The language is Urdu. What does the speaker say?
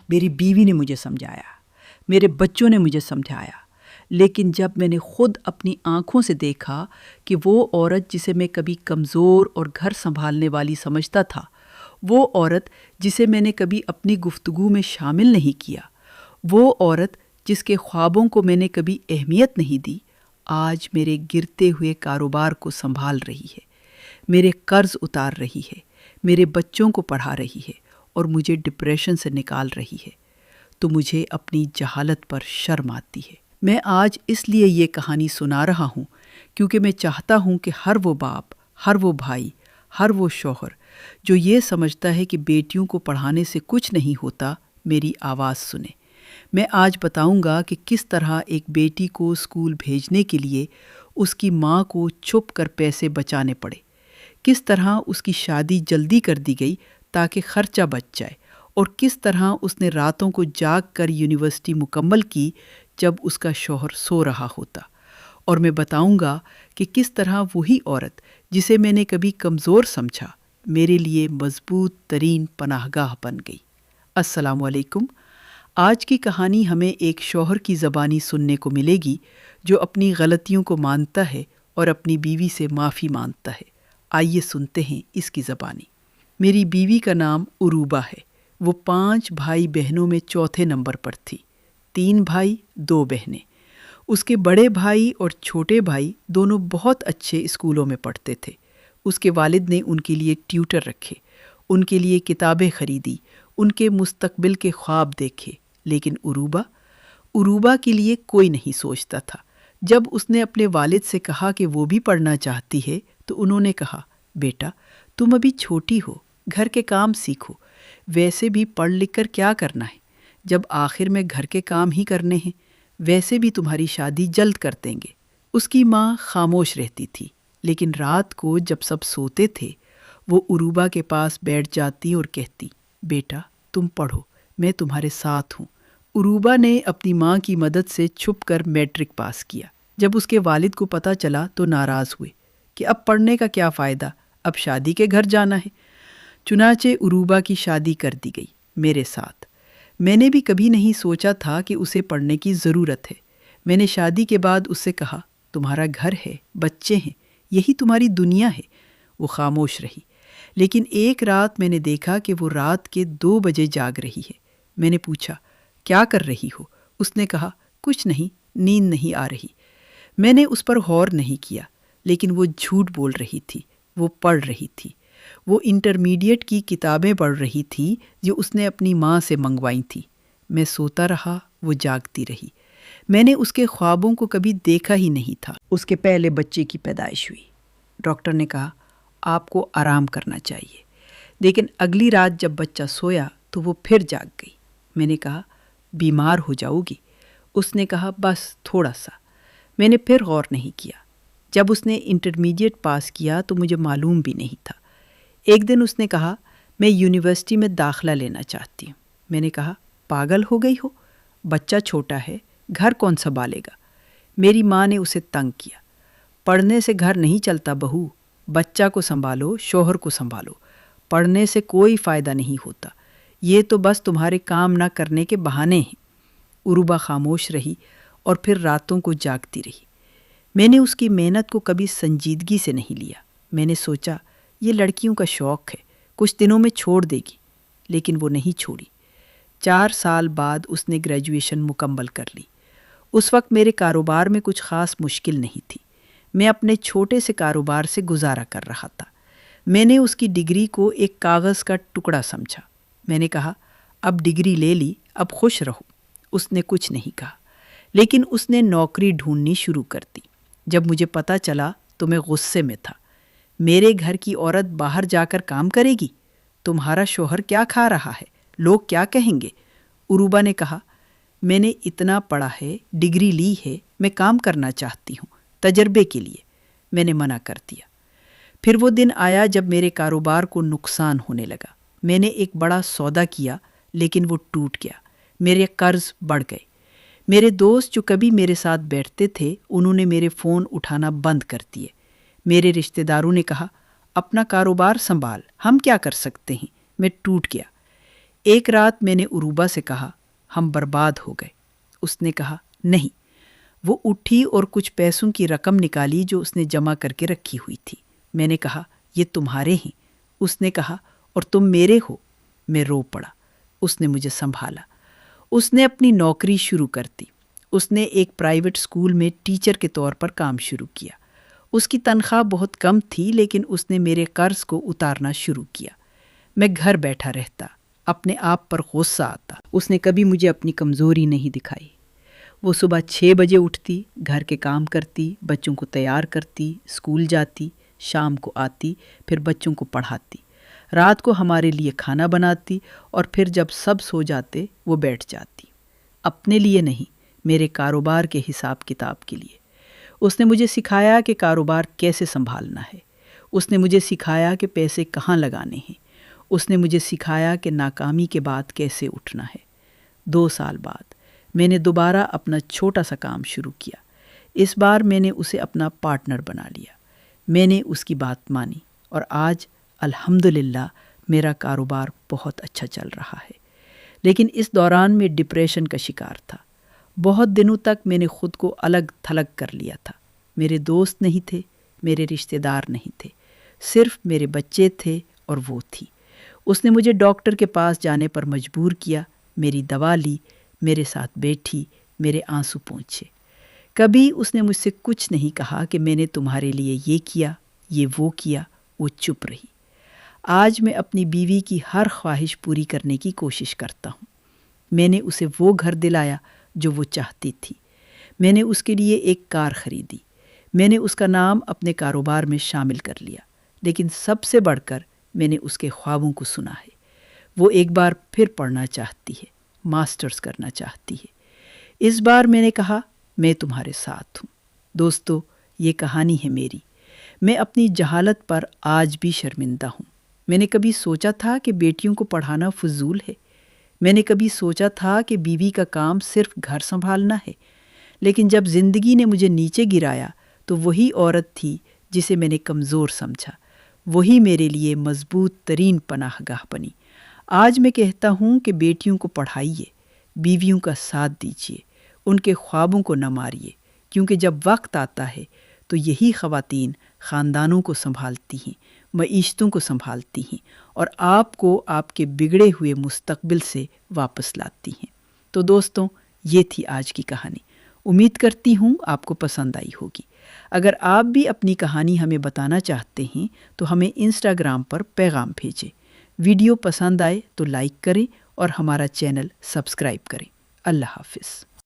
میری بیوی نے مجھے سمجھایا، میرے بچوں نے مجھے سمجھایا، لیکن جب میں نے خود اپنی آنکھوں سے دیکھا کہ وہ عورت جسے میں کبھی کمزور اور گھر سنبھالنے والی سمجھتا تھا، وہ عورت جسے میں نے کبھی اپنی گفتگو میں شامل نہیں کیا، وہ عورت جس کے خوابوں کو میں نے کبھی اہمیت نہیں دی، آج میرے گرتے ہوئے کاروبار کو سنبھال رہی ہے، میرے قرض اتار رہی ہے، میرے بچوں کو پڑھا رہی ہے اور مجھے ڈپریشن سے نکال رہی ہے، تو مجھے اپنی جہالت پر شرم آتی ہے۔ میں آج اس لیے یہ کہانی سنا رہا ہوں کیونکہ میں چاہتا ہوں کہ ہر وہ باپ، ہر وہ بھائی، ہر وہ شوہر جو یہ سمجھتا ہے کہ بیٹیوں کو پڑھانے سے کچھ نہیں ہوتا، میری آواز سنے۔ میں آج بتاؤں گا کہ کس طرح ایک بیٹی کو اسکول بھیجنے کے لیے اس کی ماں کو چھپ کر پیسے بچانے پڑے، کس طرح اس کی شادی جلدی کر دی گئی تاکہ خرچہ بچ جائے، اور کس طرح اس نے راتوں کو جاگ کر یونیورسٹی مکمل کی جب اس کا شوہر سو رہا ہوتا، اور میں بتاؤں گا کہ کس طرح وہی عورت جسے میں نے کبھی کمزور سمجھا میرے لیے مضبوط ترین پناہ گاہ بن گئی۔ السلام علیکم۔ آج کی کہانی ہمیں ایک شوہر کی زبانی سننے کو ملے گی جو اپنی غلطیوں کو مانتا ہے اور اپنی بیوی سے معافی مانگتا ہے۔ آئیے سنتے ہیں اس کی زبانی۔ میری بیوی کا نام عروبہ ہے۔ وہ 5 بھائی بہنوں میں چوتھے نمبر پر تھی، 3 بھائی 2 بہنیں۔ اس کے بڑے بھائی اور چھوٹے بھائی دونوں بہت اچھے اسکولوں میں پڑھتے تھے۔ اس کے والد نے ان کے لیے ٹیوٹر رکھے، ان کے لیے کتابیں خریدی، ان کے مستقبل کے خواب دیکھے، لیکن عروبہ کے لیے کوئی نہیں سوچتا تھا۔ جب اس نے اپنے والد سے کہا کہ وہ بھی پڑھنا چاہتی ہے تو انہوں نے کہا، بیٹا تم ابھی چھوٹی ہو، گھر کے کام سیکھو، ویسے بھی پڑھ لکھ کر کیا کرنا ہے، جب آخر میں گھر کے کام ہی کرنے ہیں، ویسے بھی تمہاری شادی جلد کر دیں گے۔ اس کی ماں خاموش رہتی تھی، لیکن رات کو جب سب سوتے تھے وہ عروبہ کے پاس بیٹھ جاتی اور کہتی، بیٹا تم پڑھو، میں تمہارے ساتھ ہوں۔ عروبہ نے اپنی ماں کی مدد سے چھپ کر میٹرک پاس کیا۔ جب اس کے والد کو پتہ چلا تو ناراض ہوئے کہ اب پڑھنے کا کیا فائدہ، اب شادی کے گھر جانا ہے۔ چنانچہ عروبہ کی شادی کر دی گئی میرے ساتھ۔ میں نے بھی کبھی نہیں سوچا تھا کہ اسے پڑھنے کی ضرورت ہے۔ میں نے شادی کے بعد اس سے کہا، تمہارا گھر ہے، بچے ہیں، یہی تمہاری دنیا ہے۔ وہ خاموش رہی، لیکن ایک رات میں نے دیکھا کہ وہ رات کے 2 بجے جاگ رہی ہے۔ میں نے پوچھا، کیا کر رہی ہو؟ اس نے کہا، کچھ نہیں، نیند نہیں آ رہی۔ میں نے اس پر غور نہیں کیا، لیکن وہ جھوٹ بول رہی تھی، وہ پڑھ رہی تھی۔ وہ انٹرمیڈیٹ کی کتابیں پڑھ رہی تھی جو اس نے اپنی ماں سے منگوائی تھی۔ میں سوتا رہا، وہ جاگتی رہی۔ میں نے اس کے خوابوں کو کبھی دیکھا ہی نہیں تھا۔ اس کے پہلے بچے کی پیدائش ہوئی۔ ڈاکٹر نے کہا، آپ کو آرام کرنا چاہیے، لیکن اگلی رات جب بچہ سویا تو وہ پھر جاگ گئی۔ میں نے کہا، بیمار ہو جاؤ گی؟ اس نے کہا، بس تھوڑا سا۔ میں نے پھر غور نہیں کیا۔ جب اس نے انٹرمیڈیٹ پاس کیا تو مجھے معلوم بھی نہیں تھا۔ ایک دن اس نے کہا، میں یونیورسٹی میں داخلہ لینا چاہتی ہوں۔ میں نے کہا، پاگل ہو گئی ہو؟ بچہ چھوٹا ہے، گھر کون سنبھالے گا؟ میری ماں نے اسے تنگ کیا، پڑھنے سے گھر نہیں چلتا بہو، بچہ کو سنبھالو، شوہر کو سنبھالو، پڑھنے سے کوئی فائدہ نہیں ہوتا، یہ تو بس تمہارے کام نہ کرنے کے بہانے ہیں۔ عروبہ خاموش رہی اور پھر راتوں کو جاگتی رہی۔ میں نے اس کی محنت کو کبھی سنجیدگی سے نہیں لیا۔ میں نے سوچا، یہ لڑکیوں کا شوق ہے، کچھ دنوں میں چھوڑ دے گی، لیکن وہ نہیں چھوڑی۔ 4 سال بعد اس نے گریجویشن مکمل کر لی۔ اس وقت میرے کاروبار میں کچھ خاص مشکل نہیں تھی۔ میں اپنے چھوٹے سے کاروبار سے گزارا کر رہا تھا۔ میں نے اس کی ڈگری کو ایک کاغذ کا ٹکڑا سمجھا۔ میں نے کہا، اب ڈگری لے لی، اب خوش رہو۔ اس نے کچھ نہیں کہا، لیکن اس نے نوکری ڈھونڈنی شروع کر دی۔ جب مجھے پتہ چلا تو میں غصے میں تھا۔ میرے گھر کی عورت باہر جا کر کام کرے گی؟ تمہارا شوہر کیا کھا رہا ہے؟ لوگ کیا کہیں گے؟ عروبہ نے کہا، میں نے اتنا پڑھا ہے، ڈگری لی ہے، میں کام کرنا چاہتی ہوں، تجربے کے لیے۔ میں نے منع کر دیا۔ پھر وہ دن آیا جب میرے کاروبار کو نقصان ہونے لگا۔ میں نے ایک بڑا سودا کیا، لیکن وہ ٹوٹ گیا۔ میرے قرض بڑھ گئے۔ میرے دوست جو کبھی میرے ساتھ بیٹھتے تھے، انہوں نے میرے فون اٹھانا بند کر دیے۔ میرے رشتہ داروں نے کہا، اپنا کاروبار سنبھال، ہم کیا کر سکتے ہیں؟ میں ٹوٹ گیا۔ ایک رات میں نے عروبہ سے کہا ہم برباد ہو گئے۔ اس نے کہا نہیں۔ وہ اٹھی اور کچھ پیسوں کی رقم نکالی جو اس نے جمع کر کے رکھی ہوئی تھی۔ میں نے کہا یہ تمہارے ہیں۔ اس نے کہا اور تم میرے ہو۔ میں رو پڑا۔ اس نے مجھے سنبھالا۔ اس نے اپنی نوکری شروع کر دی۔ اس نے ایک پرائیویٹ اسکول میں ٹیچر کے طور پر کام شروع کیا۔ اس کی تنخواہ بہت کم تھی لیکن اس نے میرے قرض کو اتارنا شروع کیا۔ میں گھر بیٹھا رہتا، اپنے آپ پر غصہ آتا۔ اس نے کبھی مجھے اپنی کمزوری نہیں دکھائی۔ وہ صبح 6 بجے اٹھتی، گھر کے کام کرتی، بچوں کو تیار کرتی، اسکول جاتی، شام کو آتی، پھر بچوں کو پڑھاتی، رات کو ہمارے لیے کھانا بناتی اور پھر جب سب سو جاتے وہ بیٹھ جاتی۔ اپنے لیے نہیں، میرے کاروبار کے حساب کتاب کے لیے۔ اس نے مجھے سکھایا کہ کاروبار کیسے سنبھالنا ہے۔ اس نے مجھے سکھایا کہ پیسے کہاں لگانے ہیں۔ اس نے مجھے سکھایا کہ ناکامی کے بعد کیسے اٹھنا ہے۔ 2 سال بعد میں نے دوبارہ اپنا چھوٹا سا کام شروع کیا۔ اس بار میں نے اسے اپنا پارٹنر بنا لیا۔ میں نے اس کی بات مانی اور آج الحمدللہ میرا کاروبار بہت اچھا چل رہا ہے۔ لیکن اس دوران میں ڈپریشن کا شکار تھا۔ بہت دنوں تک میں نے خود کو الگ تھلگ کر لیا تھا۔ میرے دوست نہیں تھے، میرے رشتہ دار نہیں تھے، صرف میرے بچے تھے اور وہ تھی۔ اس نے مجھے ڈاکٹر کے پاس جانے پر مجبور کیا، میری دوا لی، میرے ساتھ بیٹھی، میرے آنسو پونچھے۔ کبھی اس نے مجھ سے کچھ نہیں کہا کہ میں نے تمہارے لیے یہ کیا، یہ وہ کیا۔ وہ چپ رہی۔ آج میں اپنی بیوی کی ہر خواہش پوری کرنے کی کوشش کرتا ہوں۔ میں نے اسے وہ گھر دلایا جو وہ چاہتی تھی۔ میں نے اس کے لیے ایک کار خریدی۔ میں نے اس کا نام اپنے کاروبار میں شامل کر لیا۔ لیکن سب سے بڑھ کر میں نے اس کے خوابوں کو سنا ہے۔ وہ ایک بار پھر پڑھنا چاہتی ہے، ماسٹرز کرنا چاہتی ہے۔ اس بار میں نے کہا میں تمہارے ساتھ ہوں۔ دوستو، یہ کہانی ہے میری۔ میں اپنی جہالت پر آج بھی شرمندہ ہوں۔ میں نے کبھی سوچا تھا کہ بیٹیوں کو پڑھانا فضول ہے۔ میں نے کبھی سوچا تھا کہ بیوی کا کام صرف گھر سنبھالنا ہے۔ لیکن جب زندگی نے مجھے نیچے گرایا تو وہی عورت تھی جسے میں نے کمزور سمجھا، وہی میرے لیے مضبوط ترین پناہ گاہ بنی۔ آج میں کہتا ہوں کہ بیٹیوں کو پڑھائیے، بیویوں کا ساتھ دیجیے، ان کے خوابوں کو نہ ماریے، کیونکہ جب وقت آتا ہے تو یہی خواتین خاندانوں کو سنبھالتی ہیں، معیشتوں کو سنبھالتی ہیں اور آپ کو آپ کے بگڑے ہوئے مستقبل سے واپس لاتی ہیں۔ تو دوستوں، یہ تھی آج کی کہانی۔ امید کرتی ہوں آپ کو پسند آئی ہوگی۔ اگر آپ بھی اپنی کہانی ہمیں بتانا چاہتے ہیں تو ہمیں انسٹاگرام پر پیغام بھیجیں۔ ویڈیو پسند آئے تو لائک کریں اور ہمارا چینل سبسکرائب کریں۔ اللہ حافظ۔